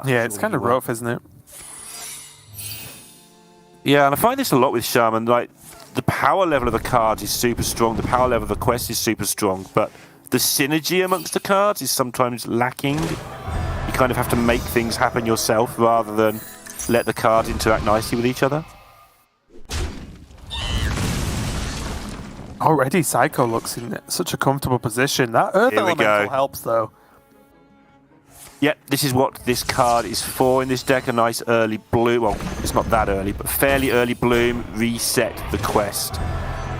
Yeah, it's kind of rough, isn't it? Yeah, and I find this a lot with Shaman. Like, the power level of the cards is super strong, the power level of the quest is super strong, but the synergy amongst the cards is sometimes lacking. You kind of have to make things happen yourself rather than let the cards interact nicely with each other. Already Seiko looks in such a comfortable position. That Earth Elemental helps though. Yep, this is what this card is for in this deck. A nice early bloom. Well, it's not that early, but fairly early bloom. Reset the quest,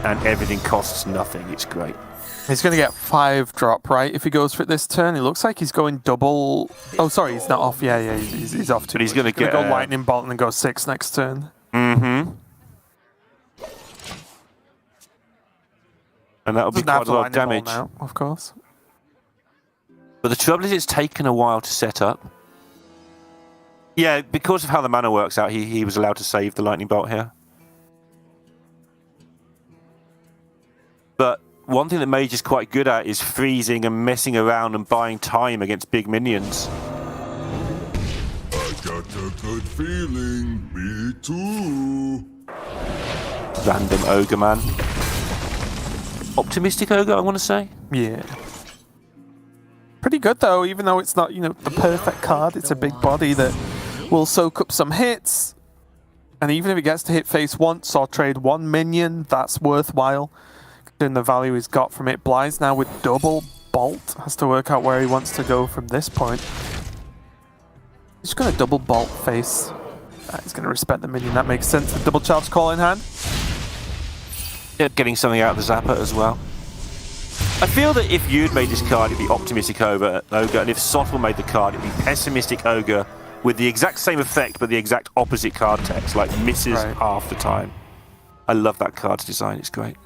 and everything costs nothing. It's great. He's going to get 5-drop, right? If he goes for it this turn, it looks like he's going double. Oh, sorry, he's not off. Yeah, he's off too. But he's going to go Lightning Bolt and then go 6 next turn. Mm-hmm. And that'll be quite a lot of damage. Now, of course. But the trouble is, it's taken a while to set up. Yeah, because of how the mana works out, he was allowed to save the Lightning Bolt here. But one thing that Mage is quite good at is freezing and messing around and buying time against big minions. I got a good feeling. Me too. Random Ogre man. Optimistic Ogre, I want to say. Yeah. Pretty good though, even though it's not, the perfect card. It's a big body that will soak up some hits. And even if it gets to hit face once or trade 1 minion, that's worthwhile. Considering the value he's got from it. Blyze now with double bolt. Has to work out where he wants to go from this point. He's going to double bolt face. He's going to respect the minion. That makes sense. The double charge call in hand. Yeah, getting something out of the Zapper as well. I feel that if you'd made this card, it'd be Optimistic Ogre, and if Sottle made the card, it'd be Pessimistic Ogre with the exact same effect, but the exact opposite card text, like misses half the time. I love that card's design, it's great.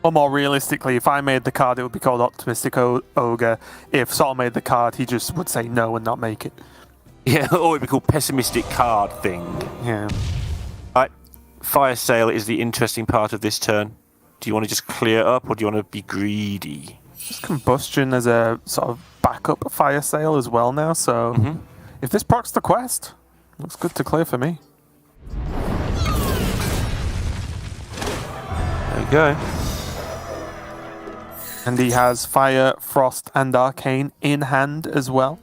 Or more realistically, if I made the card, it would be called Optimistic Ogre. If Sottle made the card, he just would say no and not make it. Yeah, or it'd be called Pessimistic Card Thing. Yeah. Right, Fire Sale is the interesting part of this turn. Do you want to just clear it up, or do you want to be greedy? Just combustion as a sort of backup fire sale as well now. So if this procs the quest, looks good to clear for me. There you go. And he has Fire, Frost, and Arcane in hand as well.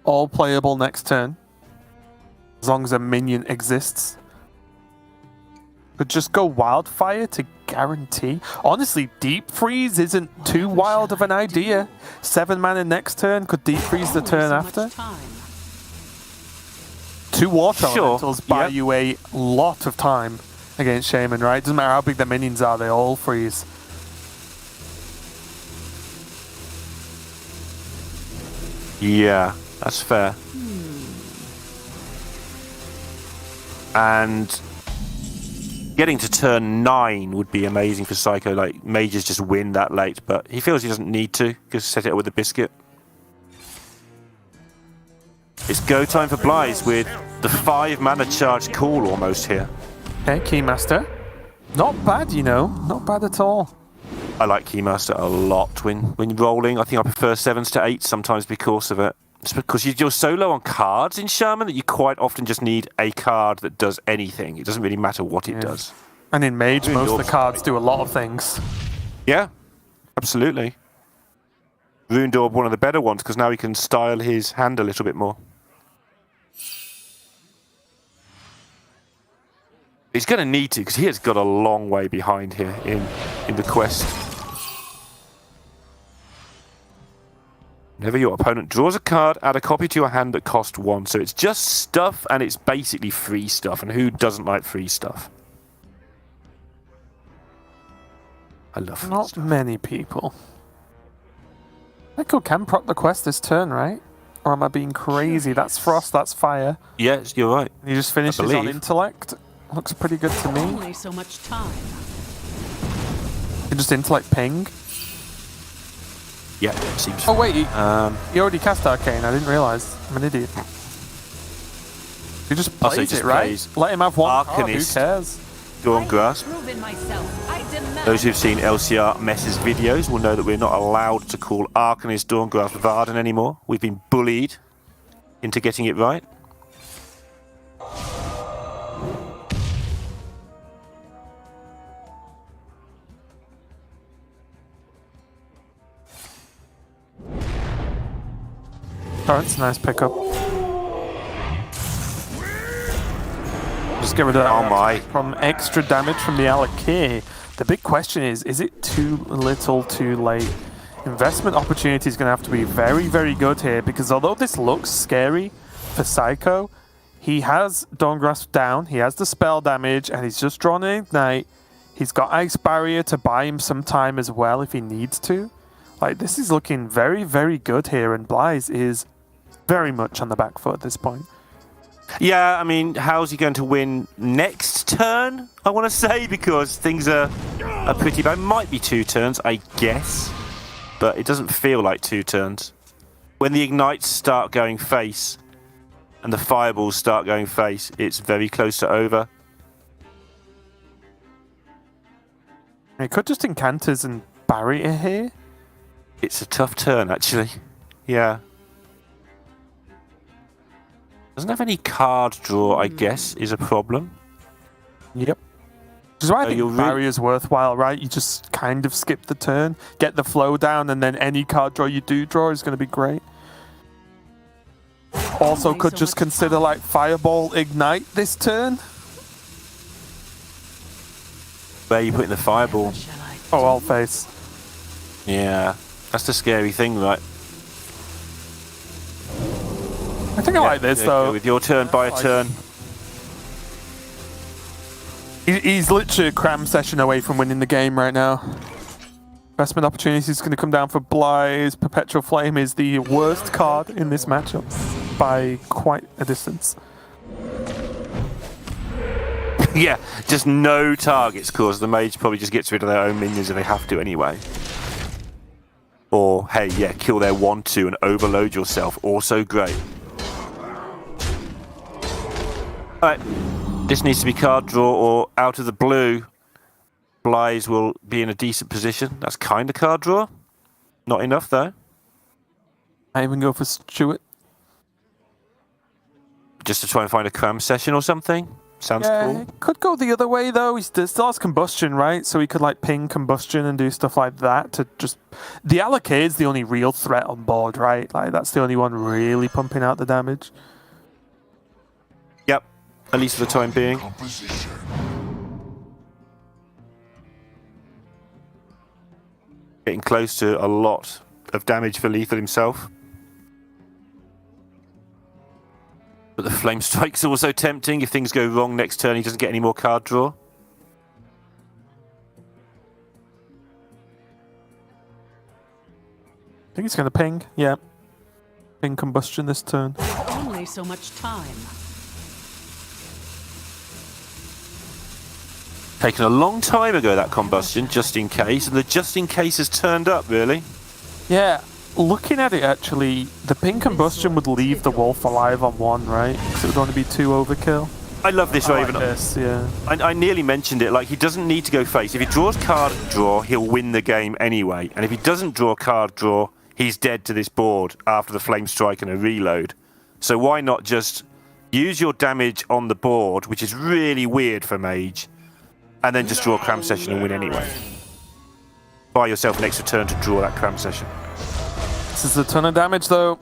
All playable next turn. As long as a minion exists. Could just go Wildfire to guarantee. Honestly, Deep Freeze isn't too wild of an idea. 7 mana next turn, could Deep Freeze the turn after. 2 Water Elementals buy you a lot of time against Shaman, right? Doesn't matter how big the minions are, they all freeze. Yeah, that's fair. And getting to turn 9 would be amazing for Seiko. Like, mages just win that late, but he feels he doesn't need to. Just set it up with a biscuit. It's go time for Blyze with the 5 mana charge call almost here. Okay, Keymaster. Not bad, you know. Not bad at all. I like Keymaster a lot when rolling. I think I prefer 7s to 8s sometimes because of it. It's because you're so low on cards in Shaman that you quite often just need a card that does anything. It doesn't really matter what it does. And in Mage, most of the cards do a lot of things. Yeah, absolutely. Ruined Orb, one of the better ones, because now he can style his hand a little bit more. He's going to need to, because he has got a long way behind here in the quest. Whenever your opponent draws a card, add a copy to your hand that costs 1. So it's just stuff, and it's basically free stuff. And who doesn't like free stuff? I love free Not stuff. many people. Seiko can proc the quest this turn, right? Or am I being crazy? That's Frost, that's Fire. Yes, you're right. He just finishes on Intellect. Looks pretty good to me. Only so much time. You just Intellect Ping. Yeah, seems. Oh wait, he already cast Arcane. I didn't realise. I'm an idiot. He just plays so he just it, right? plays Let him have one card, who Arcanist. cares? Dawn Grasp. Those who've seen LCR Mess's videos will know that we're not allowed to call Arcanist Dawn Grasp Varden anymore. We've been bullied into getting it right. Torrent's a nice pickup. Just get rid of that. Oh my. From extra damage from the Alakir. The big question is it too little too late? Investment opportunity is going to have to be very, very good here, because although this looks scary for Seiko, he has Dawn Grasp down, he has the spell damage, and he's just drawn an Ignite. He's got Ice Barrier to buy him some time as well if he needs to. Like, this is looking very, very good here, and Blyze is very much on the back foot at this point. Yeah, I mean, how's he going to win next turn, I want to say, because things are pretty bad. Might be 2 turns, I guess, but it doesn't feel like 2 turns. When the Ignites start going face and the Fireballs start going face, it's very close to over. He could just Incanters and Barrier here. It's a tough turn, actually. Yeah. Doesn't have any card draw, I guess, is a problem. Yep. Which is why I think you're Barrier's worthwhile, right? You just kind of skip the turn, get the flow down, and then any card draw you do draw is going to be great. Also could just consider like Fireball Ignite this turn. Where are you putting the Fireball? Oh, all face. Yeah. That's the scary thing, right? I think I like this, though. With your turn by a turn. He's literally a cram session away from winning the game right now. Investment opportunity is going to come down for Blyze. Perpetual Flame is the worst card in this matchup by quite a distance. Yeah, just no targets, because the mage probably just gets rid of their own minions if they have to anyway. Or, hey, yeah, kill their 1-2 and overload yourself. Also great. Alright, this needs to be card draw or out of the blue. XBlyzes will be in a decent position. That's kind of card draw. Not enough, though. I even go for Stuart. Just to try and find a cram session or something. Sounds cool. Could go the other way, though. He still has combustion, right? So he could, like, ping combustion and do stuff like that to just... The Allocade's is the only real threat on board, right? Like, that's the only one really pumping out the damage. Yep. At least for the time being. Getting close to a lot of damage for Lethal himself. But the Flame Strike's also tempting. If things go wrong next turn, he doesn't get any more card draw. I think he's going to ping. Yeah. Ping combustion this turn. There's only so much time. Taken a long time ago, that combustion, just in case. And the just in case has turned up, really. Yeah. Looking at it, actually, the ping combustion would leave the wolf alive on 1, right? Because it would only be 2 overkill. I love this Raven. Like this, yeah. I nearly mentioned it. Like, he doesn't need to go face. If he draws card draw, he'll win the game anyway. And if he doesn't draw card draw, he's dead to this board after the Flame Strike and a reload. So why not just use your damage on the board, which is really weird for Mage, and then just draw a cram session and win anyway. Buy yourself an extra turn to draw that cram session. This is a ton of damage, though.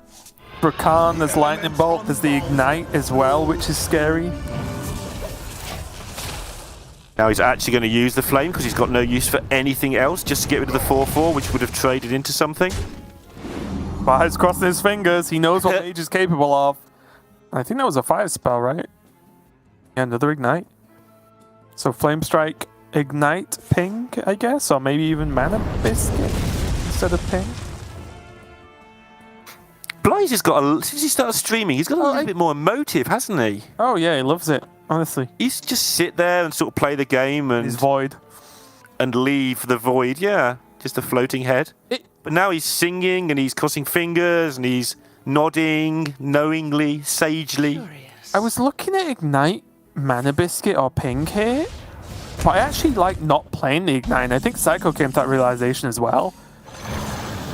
For Khan, there's Lightning Bolt, there's the Ignite as well, which is scary. Now he's actually going to use the Flame because he's got no use for anything else, just to get rid of the 4/4, which would have traded into something. But he's crossing his fingers. He knows what Mage is capable of. I think that was a fire spell, right? Yeah, another Ignite. So Flame Strike, Ignite, Ping, I guess? Or maybe even Mana Biscuit instead of Ping. Blaze has got since he started streaming, he's got a little bit more emotive, hasn't he? Oh yeah, he loves it, honestly. He's just sit there and sort of play the game and he's void. And leave the void, yeah. Just a floating head. But now he's singing and he's crossing fingers and he's nodding knowingly, sagely. Curious. I was looking at Ignite, Mana Biscuit or Ping here, but I actually like not playing the Ignite, and I think Seiko came to that realization as well.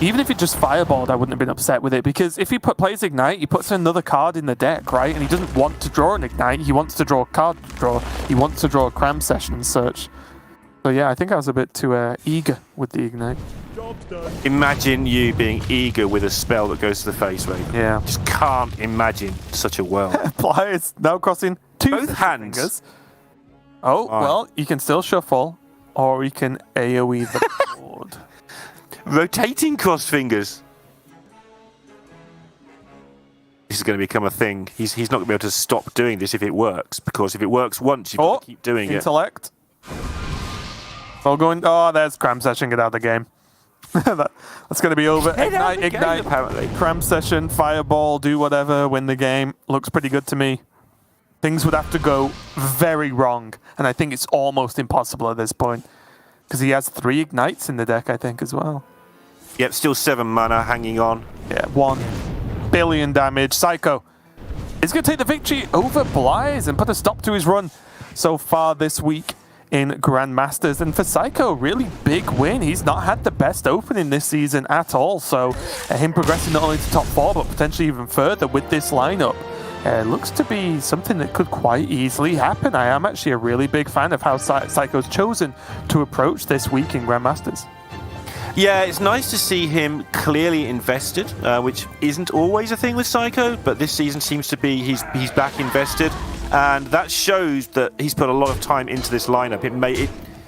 Even if he just fireballed, I wouldn't have been upset with it, because if he plays Ignite, he puts another card in the deck, right? And he doesn't want to draw an Ignite, he wants to draw a card draw, he wants to draw a cram session and such. So yeah, I think I was a bit too eager with the Ignite. Imagine you being eager with a spell that goes to the face, Raven. Yeah. Just can't imagine such a world. Players now crossing both hands. Fingers. Oh, well, you can still shuffle, or you can AoE the board. Rotating crossed fingers. This is going to become a thing. He's not going to be able to stop doing this if it works, because if it works once, you've got to keep doing Intellect. All going. Oh, there's cram session. Get out of the game. That's going to be over. Ignite, apparently. Cram session, fireball, do whatever, win the game. Looks pretty good to me. Things would have to go very wrong, and I think it's almost impossible at this point, because he has 3 Ignites in the deck, I think, as well. Yep, still 7 mana hanging on. Yeah, 1 billion damage. Seiko is going to take the victory over Blyze and put a stop to his run so far this week in Grandmasters. And for Seiko, really big win. He's not had the best opening this season at all, so him progressing not only to top 4 but potentially even further with this lineup looks to be something that could quite easily happen. I am actually a really big fan of how Seiko's chosen to approach this week in Grandmasters. Yeah, it's nice to see him clearly invested, which isn't always a thing with Seiko, but this season seems to be he's back invested, and that shows that he's put a lot of time into this lineup.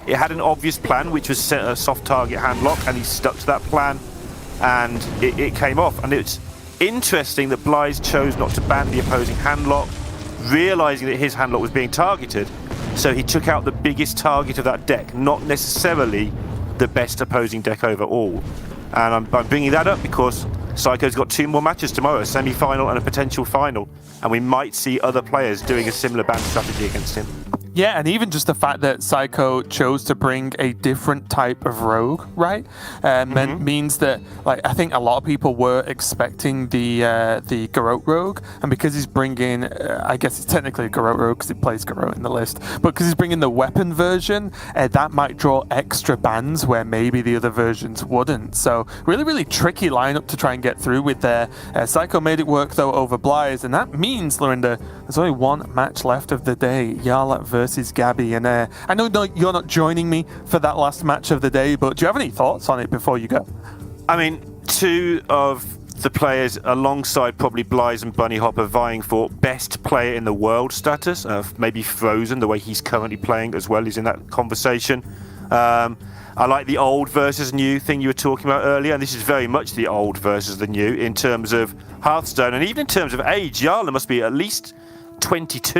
It had an obvious plan, which was set a soft target handlock, and he stuck to that plan, and it came off. And it's interesting that Blyze chose not to ban the opposing handlock, realizing that his handlock was being targeted, so he took out the biggest target of that deck, not necessarily the best opposing deck overall. And I'm bringing that up because Seiko's got 2 more matches tomorrow, a semi-final and a potential final, and we might see other players doing a similar ban strategy against him. Yeah, and even just the fact that Seiko chose to bring a different type of rogue, right, means that, like, I think a lot of people were expecting the Garrote rogue, and because he's bringing, I guess it's technically a Garrote rogue because it plays Garrote in the list, but because he's bringing the weapon version, that might draw extra bans where maybe the other versions wouldn't. So really, really tricky lineup to try and get through with there. Seiko made it work though over Blyze, and that means, Lorinda, there's only one match left of the day. YARLOCK versus Gabby, and I know you're not joining me for that last match of the day, but do you have any thoughts on it before you go? I mean, two of the players alongside probably Blyze and Bunny Hopper vying for best player in the world status. Maybe Frozen, the way he's currently playing as well, is in that conversation. I like the old versus new thing you were talking about earlier, and this is very much the old versus the new in terms of Hearthstone, and even in terms of age. YARLOCK must be at least 22.